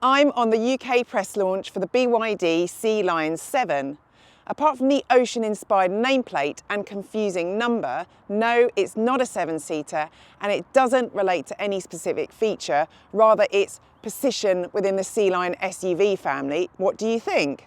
I'm on the UK press launch for the BYD Sealion 7. Apart from the ocean-inspired nameplate and confusing number, no, it's not a 7-seater and it doesn't relate to any specific feature, rather its position within the Sealion SUV family. What do you think?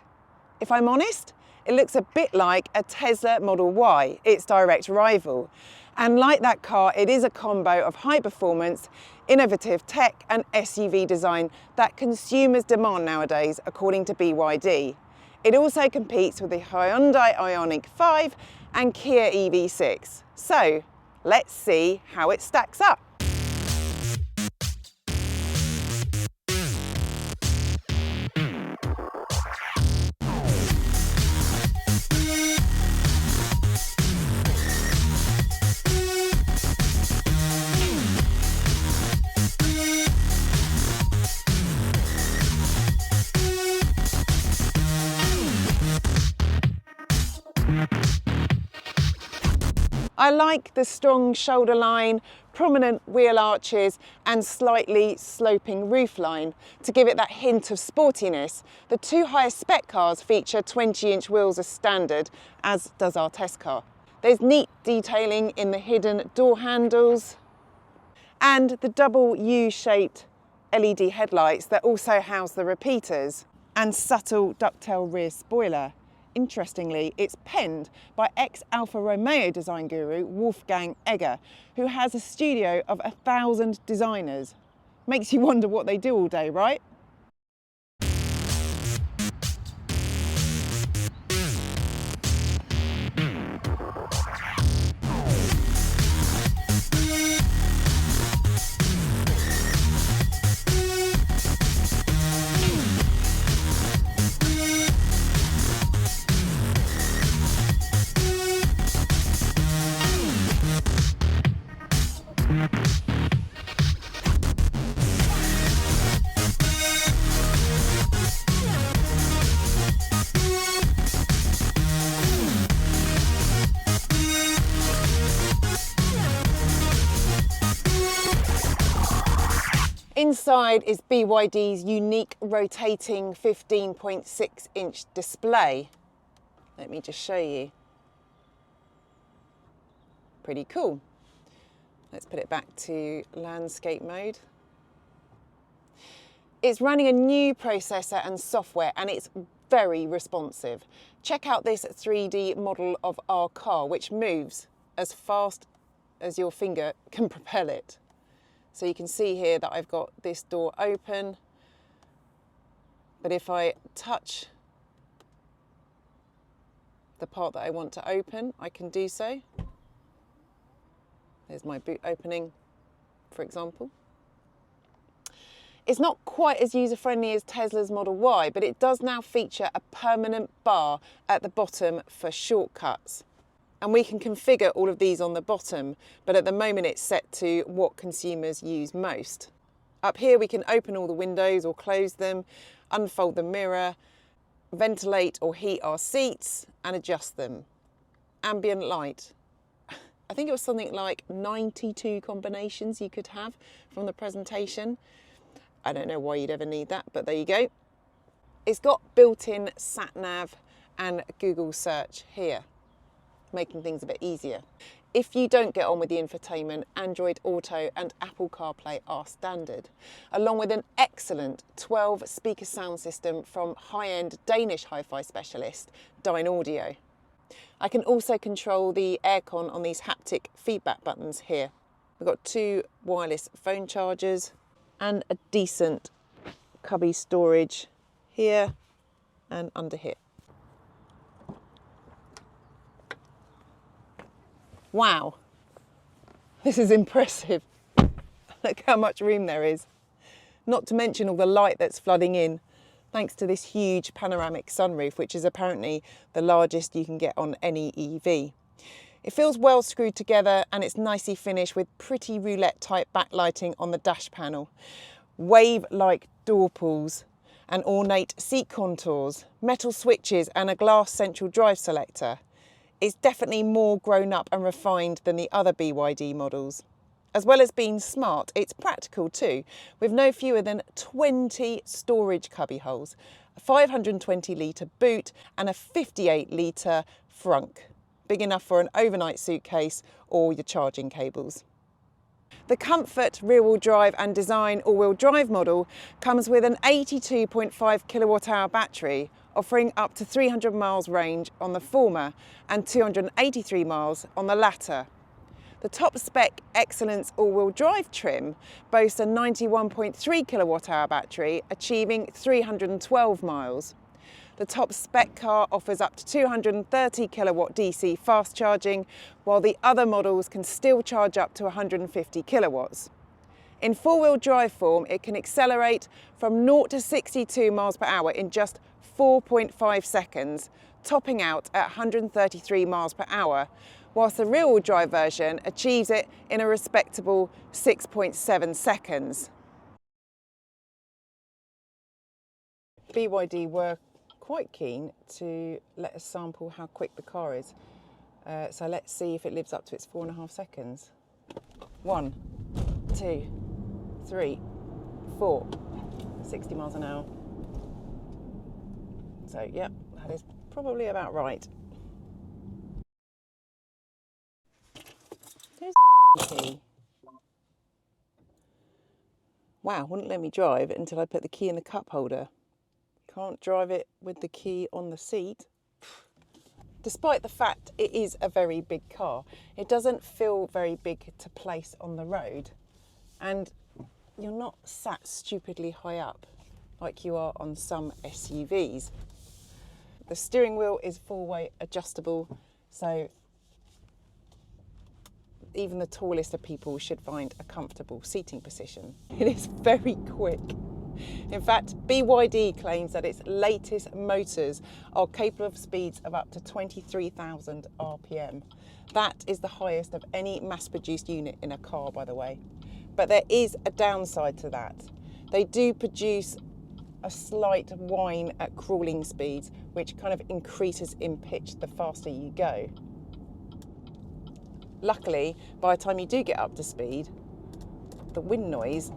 If I'm honest, it looks a bit like a Tesla Model Y, its direct rival. And like that car, it is a combo of high performance, innovative tech and SUV design that consumers demand nowadays, according to BYD. It also competes with the Hyundai Ioniq 5 and Kia EV6. So let's see how it stacks up. I like the strong shoulder line, prominent wheel arches and slightly sloping roofline to give it that hint of sportiness. The two highest spec cars feature 20-inch wheels as standard, as does our test car. There's neat detailing in the hidden door handles and the double U-shaped LED headlights that also house the repeaters and subtle ducktail rear spoiler. Interestingly, it's penned by ex-Alfa Romeo design guru Wolfgang Egger, who has a studio of 1,000 designers. Makes you wonder what they do all day, right? Inside is BYD's unique rotating 15.6-inch display. Let me just show you. Pretty cool. Let's put it back to landscape mode. It's running a new processor and software and it's very responsive. Check out this 3D model of our car, which moves as fast as your finger can propel it. So you can see here that I've got this door open, but if I touch the part that I want to open, I can do so. There's my boot opening, for example. It's not quite as user-friendly as Tesla's Model Y, but it does now feature a permanent bar at the bottom for shortcuts. And we can configure all of these on the bottom, but at the moment it's set to what consumers use most. Up here we can open all the windows or close them, unfold the mirror, ventilate or heat our seats and adjust them. Ambient light. I think it was something like 92 combinations you could have from the presentation. I don't know why you'd ever need that, but there you go. It's got built-in sat-nav and Google search here, making things a bit easier. If you don't get on with the infotainment, Android Auto and Apple CarPlay are standard, along with an excellent 12-speaker sound system from high-end Danish hi-fi specialist Design AWD. I can also control the aircon on these haptic feedback buttons here. We've got two wireless phone chargers and a decent cubby storage here and under here. Wow, this is impressive. Look how much room there is. Not to mention all the light that's flooding in, thanks to this huge panoramic sunroof, which is apparently the largest you can get on any EV. It feels well screwed together and it's nicely finished with pretty roulette type backlighting on the dash panel, wave-like door pulls and ornate seat contours, metal switches and a glass central drive selector. It's definitely more grown up and refined than the other BYD models. As well as being smart, it's practical too, with no fewer than 20 storage cubby holes, a 520 litre boot and a 58 litre frunk, big enough for an overnight suitcase or your charging cables. The Comfort rear-wheel drive and Design all-wheel drive model comes with an 82.5 kilowatt-hour battery, offering up to 300 miles range on the former and 283 miles on the latter. The top spec Excellence all-wheel drive trim boasts a 91.3 kilowatt-hour battery, achieving 312 miles. The top spec car offers up to 230 kilowatt DC fast charging, while the other models can still charge up to 150 kilowatts. In four-wheel drive form, it can accelerate from 0 to 62 miles per hour in just 4.5 seconds, topping out at 133 miles per hour, whilst the rear-wheel drive version achieves it in a respectable 6.7 seconds. BYD were quite keen to let us sample how quick the car is. So let's see if it lives up to its 4.5 seconds. 1, 2, 3, 4, 60 miles an hour. So yep, that is probably about right. Here's the key. Wow, wouldn't let me drive it until I put the key in the cup holder. Can't drive it with the key on the seat. Despite the fact it is a very big car, it doesn't feel very big to place on the road, and you're not sat stupidly high up like you are on some SUVs. The steering wheel is four-way adjustable, so even the tallest of people should find a comfortable seating position. It is very quick. In fact, BYD claims that its latest motors are capable of speeds of up to 23,000 RPM. That is the highest of any mass-produced unit in a car, by the way. But there is a downside to that. They do produce a slight whine at crawling speeds, which kind of increases in pitch the faster you go. Luckily, by the time you do get up to speed, the wind noise,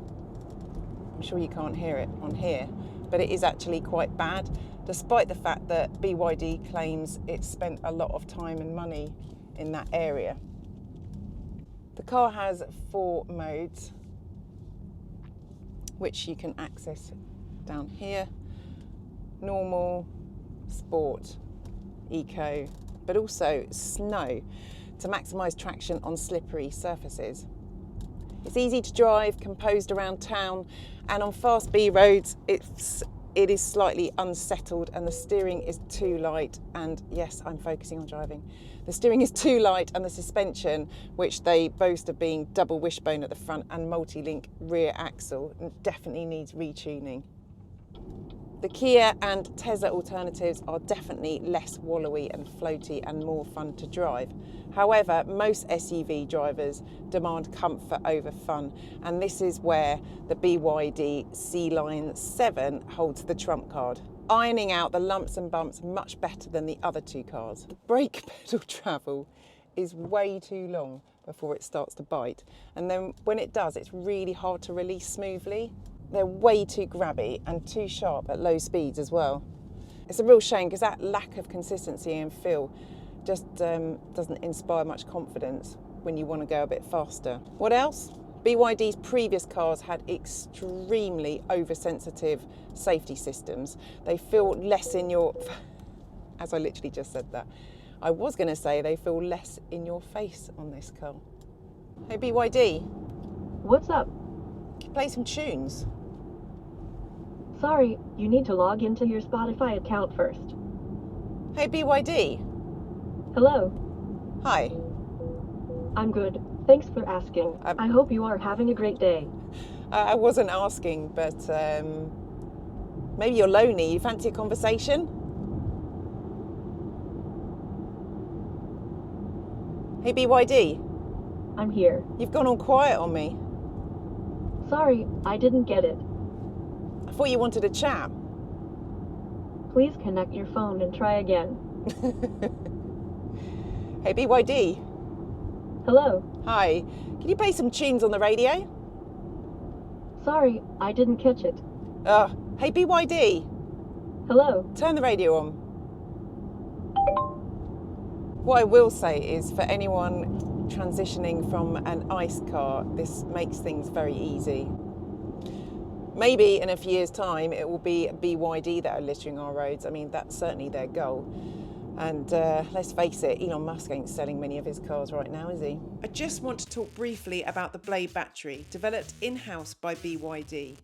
I'm sure you can't hear it on here, but it is actually quite bad, despite the fact that BYD claims it's spent a lot of time and money in that area. The car has 4 modes, which you can access down here: normal, sport, eco, but also snow, to maximise traction on slippery surfaces. It's easy to drive, composed around town, and on fast B roads it is slightly unsettled, and the steering is too light, and yes, I'm focusing on driving. The steering is too light, and the suspension, which they boast of being double wishbone at the front and multi-link rear axle, definitely needs retuning. The Kia and Tesla alternatives are definitely less wallowy and floaty and more fun to drive. However, most SUV drivers demand comfort over fun, and this is where the BYD Sealion 7 holds the trump card, ironing out the lumps and bumps much better than the other 2 cars. The brake pedal travel is way too long before it starts to bite, and then when it does, it's really hard to release smoothly. They're way too grabby and too sharp at low speeds as well. It's a real shame, because that lack of consistency and feel just doesn't inspire much confidence when you want to go a bit faster. What else? BYD's previous cars had extremely oversensitive safety systems. They feel less in your... As I literally just said that. I was going to say they feel less in your face on this car. Hey BYD. What's up? Can you play some tunes? Sorry, you need to log into your Spotify account first. Hey BYD. Hello. Hi. I'm good. Thanks for asking. I hope you are having a great day. I wasn't asking, but maybe you're lonely. You fancy a conversation? Hey BYD. I'm here. You've gone all quiet on me. Sorry, I didn't get it. I thought you wanted a chat. Please connect your phone and try again. Hey BYD. Hello. Hi, can you play some tunes on the radio? Sorry, I didn't catch it. Hey BYD, Hello. turn the radio on. What I will say is, for anyone transitioning from an ICE car, this makes things very easy. Maybe in a few years' time it will be BYD that are littering our roads. I mean, that's certainly their goal. And let's face it, Elon Musk ain't selling many of his cars right now, is he? I just want to talk briefly about the Blade battery, developed in-house by BYD.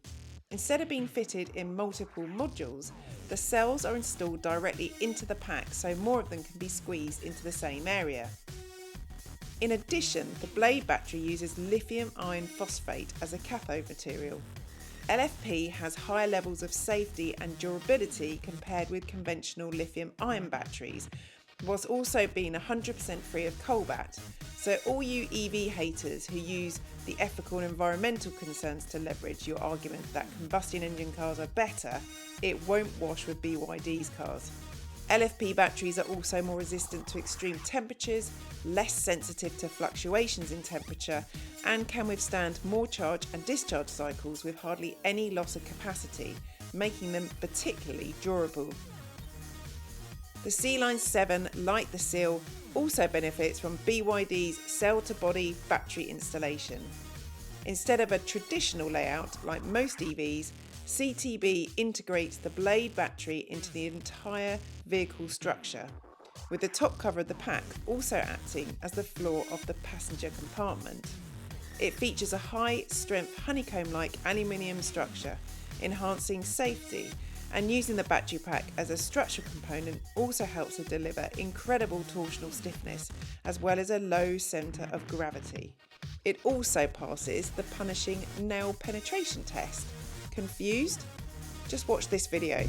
Instead of being fitted in multiple modules, the cells are installed directly into the pack, so more of them can be squeezed into the same area. In addition, the Blade battery uses lithium iron phosphate as a cathode material. LFP has higher levels of safety and durability compared with conventional lithium-ion batteries, whilst also being 100% free of cobalt. So all you EV haters who use the ethical and environmental concerns to leverage your argument that combustion engine cars are better, it won't wash with BYD's cars. LFP batteries are also more resistant to extreme temperatures, less sensitive to fluctuations in temperature, and can withstand more charge and discharge cycles with hardly any loss of capacity, making them particularly durable. The Sealion 7, like the Seal, also benefits from BYD's cell-to-body battery installation. Instead of a traditional layout like most EVs, CTB integrates the Blade battery into the entire vehicle structure, with the top cover of the pack also acting as the floor of the passenger compartment. It features a high-strength honeycomb-like aluminium structure, enhancing safety, and using the battery pack as a structural component also helps to deliver incredible torsional stiffness as well as a low centre of gravity. It also passes the punishing nail penetration test. Confused? Just watch this video.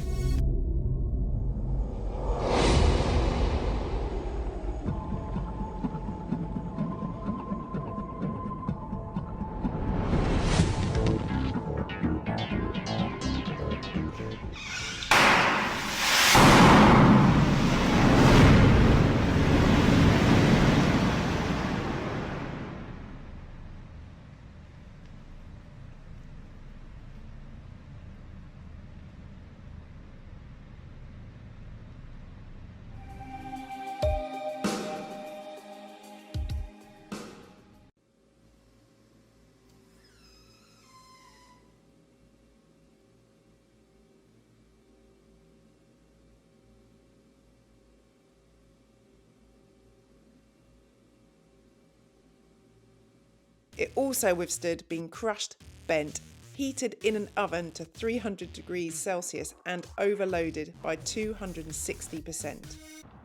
It also withstood being crushed, bent, heated in an oven to 300 degrees Celsius and overloaded by 260%.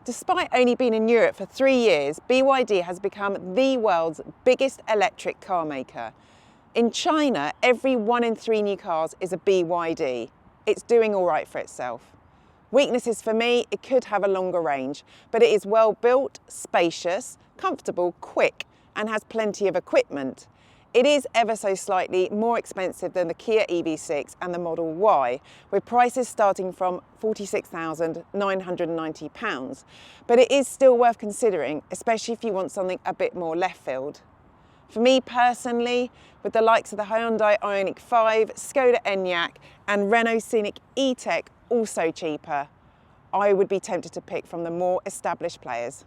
Despite only being in Europe for 3 years, BYD has become the world's biggest electric car maker. In China, every 1 in 3 new cars is a BYD. It's doing all right for itself. Weaknesses for me, it could have a longer range, but it is well built, spacious, comfortable, quick, and has plenty of equipment. It is ever so slightly more expensive than the Kia EV6 and the Model Y, with prices starting from £46,990, but it is still worth considering, especially if you want something a bit more left field. For me personally, with the likes of the Hyundai Ioniq 5, Skoda Enyaq and Renault Scenic E-Tech also cheaper, I would be tempted to pick from the more established players.